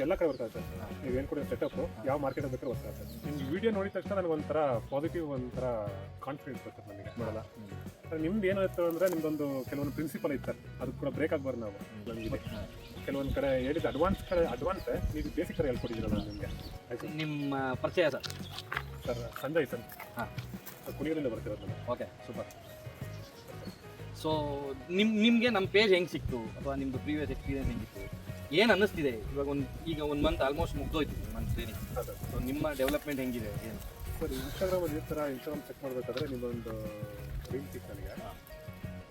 ಎಲ್ಲ ಕಡೆ ವರ್ಕ್ ಆಗುತ್ತೆ ಸರ್. ನೀವು ಹೇಳ್ಕೊಡೋ ಸೆಟಪ್ ಯಾವ ಮಾರ್ಕೆಟ್ ಬೇಕಾದ್ರೆ ವರ್ಕ್ ಆಗುತ್ತೆ. ನಿಮ್ಗೆ ವಿಡಿಯೋ ನೋಡಿದ ತಕ್ಷಣ ನನಗೆ ಒಂಥರ ಪಾಸಿಟಿವ್, ಒಂಥರ ಕಾನ್ಫಿಡೆನ್ಸ್ ಬರ್ತದೆ ನನಗೆ ನೋಡಲ್ಲ. ನಿಮ್ದು ಏನಾಯ್ತು ಅಂದರೆ ನಿಮ್ದೊಂದು ಕೆಲವೊಂದು ಪ್ರಿನ್ಸಿಪಲ್ ಇತ್ತು, ಅದು ಕೂಡ ಬ್ರೇಕ್ ಆಗಬಾರ್ದು ನಾವು. ನಮಗೆ ಕೆಲವೊಂದು ಕಡೆ ಹೇಳಿದ ಅಡ್ವಾನ್ಸ್ ನೀವು ಬೇಸಿಕ್ ಕಡೆ ಹೇಳ್ಕೊಟ್ಟಿದ್ದೀರಲ್ಲ ನಿಮಗೆ. ನಿಮ್ಮ ಪರಿಚಯ ಸರ್ ಸಂಜಯ್ ಸರ್, ಹಾಂ, ಕುಣಿಗಲಿಂದ ಬರ್ತಿರೋದು ನಾನು. Okay, super. ಸೊ ನಿಮಗೆ ನಮ್ಮ ಪೇಜ್ ಹೆಂಗೆ ಸಿಕ್ತು, ಅಥವಾ ನಿಮ್ಮದು ಪ್ರೀವಿಯಸ್ ಎಕ್ಸ್ಪೀರಿಯನ್ಸ್ ಹೆಂಗಿತ್ತು, ಏನು ಅನ್ನಿಸ್ತಿದೆ ಇವಾಗ? ಒಂದು ಮಂತ್ ಆಲ್ಮೋಸ್ಟ್ ಮುಗ್ದೋಯ್ತು ಮಂತ್ ಟ್ರೈನಿಂಗ್. ಸೊ ನಿಮ್ಮ ಡೆವಲಪ್ಮೆಂಟ್ ಹೆಂಗಿದೆ ಏನು ಸರ್? ಇನ್ಸ್ಟಾಗ್ರಾಮಲ್ಲಿ ಈ ಥರ ಇನ್ಸ್ಟಾಗ್ರಾಮ್ ಚೆಕ್ ಮಾಡಬೇಕಾದ್ರೆ ನಿಮ್ಮೊಂದು ರೀಲ್ ಸಿಕ್ತು ನನಗೆ.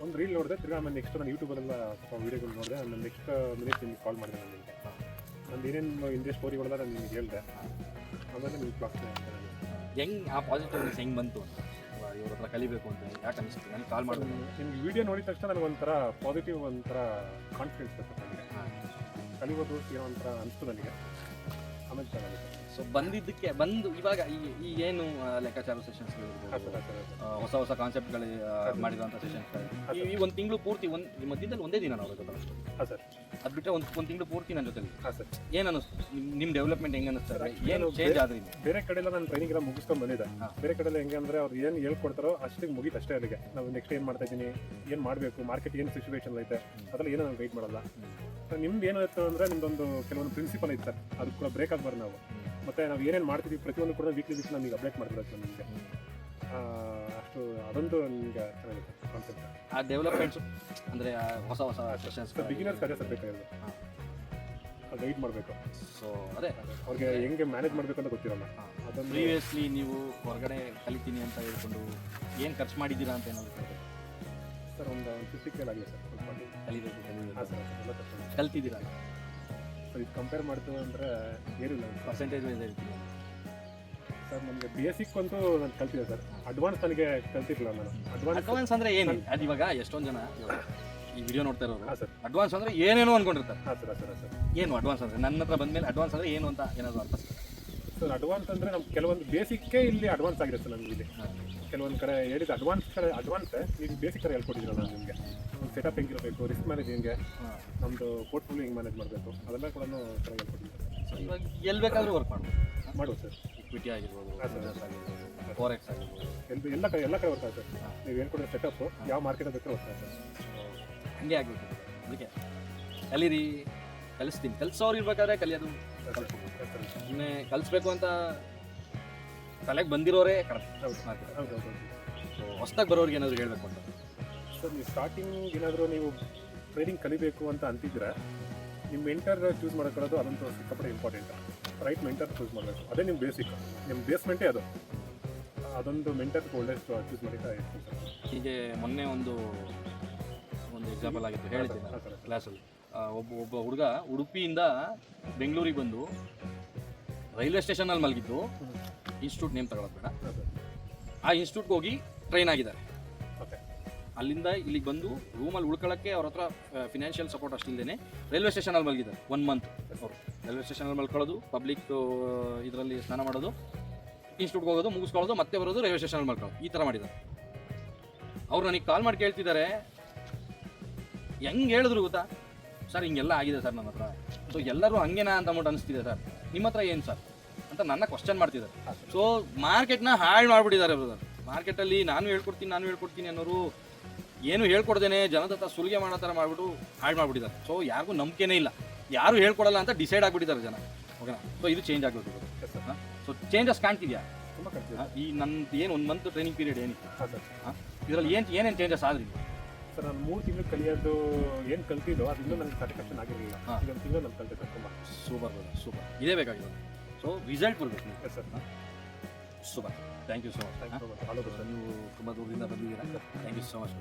ಒಂದು ರೀಲ್ ನೋಡಿದೆ, ತಿರ್ಗಿ ಆಮೇಲೆ ನೆಕ್ಸ್ಟ್ ನಾನು ಯೂಟ್ಯೂಬಲ್ಲೆಲ್ಲ ಸ್ವಲ್ಪ ವೀಡಿಯೋಗಳು ನೋಡಿದೆ. ನಾನು ನೆಕ್ಸ್ಟ್ ಮಿನಿಟ್ ನಿಮ್ಗೆ ಕಾಲ್ ಮಾಡಿದೆ. ನಾನು ನಿಮಗೆ ನಂದು ಏನೇನು ಹಿಂದೆ ಸ್ಟೋರಿಗಳೆಲ್ಲ ನಾನು ನಿಮಗೆ ಹೇಳಿದೆ. ಆಮೇಲೆ ನೀವು ಕ್ಲಾಸ್ ಹೆಂಗೆ ಆ ಪಾಸಿಟಿವ್ನೆಸ್ ಹೆಂಗೆ ಬಂತು ಅಂತ, ಇವ್ರ ಹತ್ರ ಕಲಿಬೇಕು ಅಂತ ಯಾಕೆ ಅನಿಸ್ತು? ನನಗೆ ಕಾಲ್ ಮಾಡೋದು ನಿಮ್ಗೆ ವಿಡಿಯೋ ನೋಡಿದ ತಕ್ಷಣ ನನಗೆ ಒಂಥರ ಪಾಸಿಟಿವ್, ಒಂಥರ ಕಾನ್ಫಿಡೆನ್ಸ್ ಬರ್ತದೆ ನನಗೆ. ಕಲಿಬೋದು ಏನೋ ಒಂಥರ ಅನಿಸ್ತು ನನಗೆ. ಆಮೇಲೆ ಚೆನ್ನಾಗಿದೆ. ಸೊ ಬಂದು ಇವಾಗ ಈ ಏನು ಲೆಕ್ಕಾಚಾರ ಸೆಷನ್ಸ್ಗಳು, ಹೊಸ ಹೊಸ ಕಾನ್ಸೆಪ್ಟ್ಗಳು ಮಾಡಿರುವಂಥ ಸೆಷನ್ಸ್ಗಳು, ಈ ಒಂದು ತಿಂಗಳು ಪೂರ್ತಿ ಮಧ್ಯದಲ್ಲಿ ಒಂದೇ ದಿನ ನಾವು ಗೊತ್ತಲ್ಲ ಅಷ್ಟು. ಹಾಂ ಸರ್. ಅದು ಬಿಟ್ಟರೆ ಒಂದು ತಿಂಗಳು ಪೂರ್ತಿ ನನ್ನ ಜೊತೆಲಿ. ಹಾಂ ಸರ್. ಏನು ಅನ್ನಿಸ್ತು? ನಿಮ್ಮ ಡೆವಲಪ್ಮೆಂಟ್ ಹೆಂಗೆ ಅನ್ನಿಸ್ತಾರೆ? ಏನು ಚೇಂಜ್ ಆದ್ರಿ? ಬೇರೆ ಕಡೆ ಎಲ್ಲ ನಾನು ಟ್ರೈನಿಂಗ್ ಎಲ್ಲ ಮುಗಿಸ್ಕೊಂಡು ಬಂದಿದ್ದೆ. ಬೇರೆ ಕಡೆ ಹೆಂಗೆ ಅಂದರೆ ಅವ್ರು ಏನು ಹೇಳ್ಕೊಡ್ತಾರೋ ಅಷ್ಟಿಗೆ ಮುಗೀತು ಅಷ್ಟೇ. ಅಲ್ಲಿಗೆ ನಾವು ನೆಕ್ಸ್ಟ್ ಏನು ಮಾಡ್ತಾ ಇದ್ದೀನಿ, ಏನು ಮಾಡಬೇಕು, ಮಾರ್ಕೆಟ್ ಏನು ಸಿಚುವೇಶನ್ ಐತೆ ಅದರಲ್ಲಿ ಏನೋ ನಾನು ಗೈಡ್ ಮಾಡಲ್ಲ. ನಿಮ್ದು ಏನಾಯ್ತು ಅಂದರೆ ನಿಮ್ದೊಂದು ಕೆಲವೊಂದು ಪ್ರಿನ್ಸಿಪಲ್ ಐತೆ, ಅದು ಕೂಡ ಬ್ರೇಕ್ ಆಗಬಾರ್ದು ನಾವು. ಮತ್ತು ನಾವು ಏನೇನು ಮಾಡ್ತಿದ್ದೀವಿ ಪ್ರತಿಯೊಂದು ಕೂಡ ವೀಕ್ಲಿ ನಮಗೆ ಅಪ್ಡೇಟ್ ಮಾಡ್ತಿರುತ್ತೆ ನಿಮಗೆ. ಅಷ್ಟು ಅದೊಂದು ನಿಮಗೆ ಚೆನ್ನಾಗಿದೆ ಕಾನ್ಸೆಪ್ಟ್. ಆ ಡೆವಲಪ್ಮೆಂಟ್ಸು ಅಂದರೆ ಹೊಸ ಹೊಸ ಸೆಷನ್ಸ್ ಬಿಗಿನರ್ಸ್ ಅದೇ ಸರ್ ಬೇಕಾಗಿರೋದು. ಗೈಡ್ ಮಾಡಬೇಕು. ಸೊ ಅದೇ ಅವ್ರಿಗೆ ಹೆಂಗೆ ಮ್ಯಾನೇಜ್ ಮಾಡಬೇಕಂತ ಗೊತ್ತಿರಲ್ಲ. ಅದನ್ನು ಪ್ರೀವಿಯಸ್ಲಿ ನೀವು ಹೊರಗಡೆ ಕಲಿತೀನಿ ಅಂತ ಹೇಳ್ಕೊಂಡು ಏನು ಖರ್ಚು ಮಾಡಿದ್ದೀರಾ ಅಂತ ಏನಾದರೂ ಕೇಳಬೇಕು ಸರ್? ಒಂದು 50K ಆಗಿದೆ ಸರ್. ಸ್ವಲ್ಪ ಕಲಿಬೇಕು. ಹಾಂ ಸರ್, ಎಲ್ಲ ಕಷ್ಟ ಕಲ್ತಿದ್ದೀರಾ ಸರ್. ಇದು ಕಂಪೇರ್ ಮಾಡ್ತೀವಿ ಅಂದರೆ ಏನಿಲ್ಲ ಪರ್ಸೆಂಟೇಜ್ ವೈಸ್ ಹೇಳ್ತೀನಿ ಸರ್. ನನಗೆ ಬೇಸಿಕ್ ಅಂತೂ ನಾನು ಕಲ್ತಿದ್ದೆ ಸರ್. ಅಡ್ವಾನ್ಸ್ ನನಗೆ ಕಲ್ತಿರಲಿಲ್ಲ ನಾನು. ಅಡ್ವಾನ್ಸ್ ಅಂದರೆ ಏನು? ಅದು ಇವಾಗ ಎಷ್ಟೊಂದು ಜನ ಈ ವಿಡಿಯೋ ನೋಡ್ತಾ ಇರೋರು ಹಾಂ ಸರ್, ಅಡ್ವಾನ್ಸ್ ಅಂದರೆ ಏನೇನೋ ಅನ್ಕೊಂಡಿರ್ತಾರೆ. ಹಾಂ ಸರ್. ಸರ್ ಸರ್ ಏನು ಅಡ್ವಾನ್ಸ್ ಅಂದರೆ? ನನ್ನ ಹತ್ರ ಬಂದಮೇಲೆ ಅಡ್ವಾನ್ಸ್ ಅಂದರೆ ಏನು ಅಂತ ಏನಾದರೂ ಅರ್ಥ ಸರ್? ಅಡ್ವಾನ್ಸ್ ಅಂದರೆ ನಮ್ಗೆ ಕೆಲವೊಂದು ಬೇಸಿಕ್ಕೇ ಇಲ್ಲಿ ಅಡ್ವಾನ್ಸ್ ಆಗಿದೆ ಸರ್. ನಮಗೆ ಇಲ್ಲಿ ಕೆಲವೊಂದು ಕಡೆ ಹೇಳಿದ ಅಡ್ವಾನ್ಸ್ ನೀವು ಬೇಸಿಕ್ ಕಡೆ ಹೇಳ್ಕೊಟ್ಟಿದ್ದೀರಲ್ಲ ನಿಮಗೆ. ಸೆಟಪ್ ಹೆಂಗಿರಬೇಕು, ರಿಸ್ಕ್ ಮ್ಯಾನೇಜಿಂಗ್ಗೆ, ನಮ್ಮದು ಪೋರ್ಟ್ಫೋಲಿಯೋ ಹೆಂಗೆ ಮ್ಯಾನೇಜ್ ಮಾಡಬೇಕು, ಅದೆಲ್ಲ ಕೂಡ ಚೆನ್ನಾಗಿ ಹೇಳ್ಕೊಟ್ಟಿದ್ದಾರೆ. ಇವಾಗ ಎಲ್ಲಿ ಬೇಕಾದರೂ ವರ್ಕ್ ಮಾಡ್ಬೋದು ಸರ್. ಇಕ್ವಿಟಿ ಆಗಿರ್ಬೋದು, ಬಿಸ್ನೆಸ್ ಆಗಿರ್ಬೋದು, ಫಾರೆಕ್ಸ್ ಆಗಿರ್ಬೋದು, ಎಲ್ಲ ಕಡೆ ವರ್ಕ್ ಆಗುತ್ತೆ ಸರ್. ನೀವು ಹೇಳ್ಕೊಡೋ ಸೆಟಪ್ ಯಾವ ಮಾರ್ಕೆಟ್ ಬೇಕಾದ್ರೆ ವರ್ಕ್ ಆಗುತ್ತೆ ಸರ್. ಹಂಗೆ ಆಗಬೇಕು. ಅದಕ್ಕೆ ಕಲೀರಿ, ಕಲಿಸ್ತೀನಿ. ಕಲಿಸೋರು ಇರ್ಬೇಕಾದ್ರೆ ಕಲಿಯೋದು ಸುಮ್ಮನೆ ಕಲಿಸ್ಬೇಕು ಅಂತ ತಲೆಗೆ ಬಂದಿರೋರೇ ಕರೆಕ್ಟ್. ಹೌದು. ಸೊ ಹೊಸ್ದಾಗಿ ಬರೋರಿಗೆ ಏನಾದರೂ ಹೇಳಬೇಕು ಅಂತ ಸರ್, ನೀವು ಸ್ಟಾರ್ಟಿಂಗ್ ಏನಾದರೂ ನೀವು ಟ್ರೈನಿಂಗ್ ಕಲಿಬೇಕು ಅಂತ ಅಂತಿದ್ರೆ ನಿಮ್ಮ ಮೆಂಟರ್ ಚೂಸ್ ಮಾಡ್ಕೊಳ್ಳೋದು ಅದಂತೂ ಸಿಕ್ಕಾಪಟ್ಟೆ ಇಂಪಾರ್ಟೆಂಟ್. ರೈಟ್ ಮೆಂಟರ್ ಚೂಸ್ ಮಾಡಬೇಕು. ಅದೇ ನಿಮ್ಮ ಬೇಸಿಕ್, ನಿಮ್ಮ ಬೇಸ್ಮೆಂಟೇ ಅದು. ಅದೊಂದು ಮೆಂಟರ್ ಒಳ್ಳೆ ಚೂಸ್ ಮಾಡಿದ್ರೆ ಇರ್ತೀನಿ ಸರ್. ಹೀಗೆ ಮೊನ್ನೆ ಒಂದು ಎಕ್ಸಾಂಪಲ್ ಆಗಿತ್ತು ಹೇಳ್ತೀನಿ ಕ್ಲಾಸಲ್ಲಿ. ಒಬ್ಬ ಹುಡುಗ ಉಡುಪಿಯಿಂದ ಬೆಂಗಳೂರಿಗೆ ಬಂದು ರೈಲ್ವೆ ಸ್ಟೇಷನಲ್ಲಿ ಮಲಗಿದ್ದು. ಇನ್ಸ್ಟಿಟ್ಯೂಟ್ ನೇಮ್ ತಗೊಳ್ಳೋದು ಬೇಡ, ಆ ಇನ್ಸ್ಟಿಟ್ಯೂಟ್ಗೆ ಹೋಗಿ ಟ್ರೈನ್ ಆಗಿದ್ದಾರೆ. ಅಲ್ಲಿಂದ ಇಲ್ಲಿಗೆ ಬಂದು ರೂಮಲ್ಲಿ ಉಳ್ಕೊಳ್ಳೋಕ್ಕೆ ಅವ್ರ ಹತ್ರ ಫಿನಾನ್ಷಿಯಲ್ ಸಪೋರ್ಟ್ ಅಷ್ಟಿಲ್ಲದೇ ರೈಲ್ವೆ ಸ್ಟೇಷನಲ್ಲಿ ಮಲಗಿದ್ದಾರೆ 1 ಮಂತ್. ಅವರು ರೈಲ್ವೆ ಸ್ಟೇಷನಲ್ಲಿ ಮಲ್ಕೊಳ್ಳೋದು, ಪಬ್ಲಿಕ್ ಇದರಲ್ಲಿ ಸ್ನಾನ ಮಾಡೋದು, ಇನ್ಸ್ಟಿಟ್ಯೂಟ್ಗೆ ಹೋಗೋದು, ಮುಗಿಸ್ಕೊಳ್ಳೋದು, ಮತ್ತೆ ಬರೋದು, ರೈಲ್ವೆ ಸ್ಟೇಷನಲ್ಲಿ ಮಲ್ಕೊಳ್ಳೋದು, ಈ ಥರ ಮಾಡಿದ್ದಾರೆ. ಅವ್ರು ನನಗೆ ಕಾಲ್ ಮಾಡಿ ಕೇಳ್ತಿದ್ದಾರೆ, ಹೆಂಗೆ ಹೇಳಿದ್ರು ಗೊತ್ತಾ ಸರ್, ಹಿಂಗೆಲ್ಲ ಆಗಿದೆ ಸರ್ ನನ್ನ ಹತ್ರ. ಸೊ ಎಲ್ಲರೂ ಹಂಗೇನಾ ಅಂತ ಅಂದ್ಬಿಟ್ಟು ಅನಿಸ್ತಿದೆ ಸರ್, ನಿಮ್ಮ ಹತ್ರ ಏನು ಸರ್ ಅಂತ ನನ್ನ ಕ್ವಶನ್ ಮಾಡ್ತಿದ್ದಾರೆ. ಸೊ ಮಾರ್ಕೆಟ್ನ ಹಾಳು ಮಾಡಿಬಿಟ್ಟಿದ್ದಾರೆ ಬ್ರದರ್. ಮಾರ್ಕೆಟಲ್ಲಿ ನಾನು ಹೇಳ್ಕೊಡ್ತೀನಿ ಅನ್ನೋರು ಏನು ಹೇಳ್ಕೊಡ್ದೇನೆ ಜನದ ಹತ್ರ ಸುಲಿಗೆ ಮಾಡೋ ಥರ ಮಾಡಿಬಿಟ್ಟು ಹಾಳು ಮಾಡಿಬಿಟ್ಟಿದ್ದಾರೆ. ಸೊ ಯಾರಿಗೂ ನಂಬಿಕೆನೇ ಇಲ್ಲ, ಯಾರು ಹೇಳ್ಕೊಡಲ್ಲ ಅಂತ ಡಿಸೈಡ್ ಆಗಿಬಿಟ್ಟಿದ್ದಾರೆ ಜನ. ಓಕೆನಾ? ಸೊ ಇದು ಚೇಂಜ್ ಆಗಬೇಕು. ಸೊ ಚೇಂಜಸ್ ಕಾಣ್ತಿದ್ಯಾ ಈ ನನ್ನ ಏನು 1 ಮಂತ್ ಟ್ರೈನಿಂಗ್ ಪೀರಿಯಡ್ ಏನಿತ್ತು ಇದರಲ್ಲಿ ಏನೇನು ಚೇಂಜಸ್ ಆದ್ರಿ? ಸರ್, ನಾನು 3 ತಿಂಗಳು ಕಲಿಯೋದು ಏನು ಕಲ್ತಿದ್ದೋ ಅದು ಇನ್ನೂ ನನಗೆ ಸ್ಯಾಟಿಸ್ಫ್ಯಾಕ್ಷನ್ ಆಗಿರಲಿಲ್ಲ. ಇದೊಂದು ತಿಂಗಳು ನಾನು ಕಲಿತೆ ಸರ್. ತುಂಬ ಸೂಪರ್ ಸೂಪರ್, ಇದೇ ಬೇಕಾಗಿರೋದು. ಸೊ ರಿಸಲ್ಟ್ ಬರಬೇಕು sir. Super, thank you so much. Thank you so much. ನೀವು ತುಂಬ ದೂರದಿಂದ ಬಂದಿದ್ದೀರಾ. Thank you so much.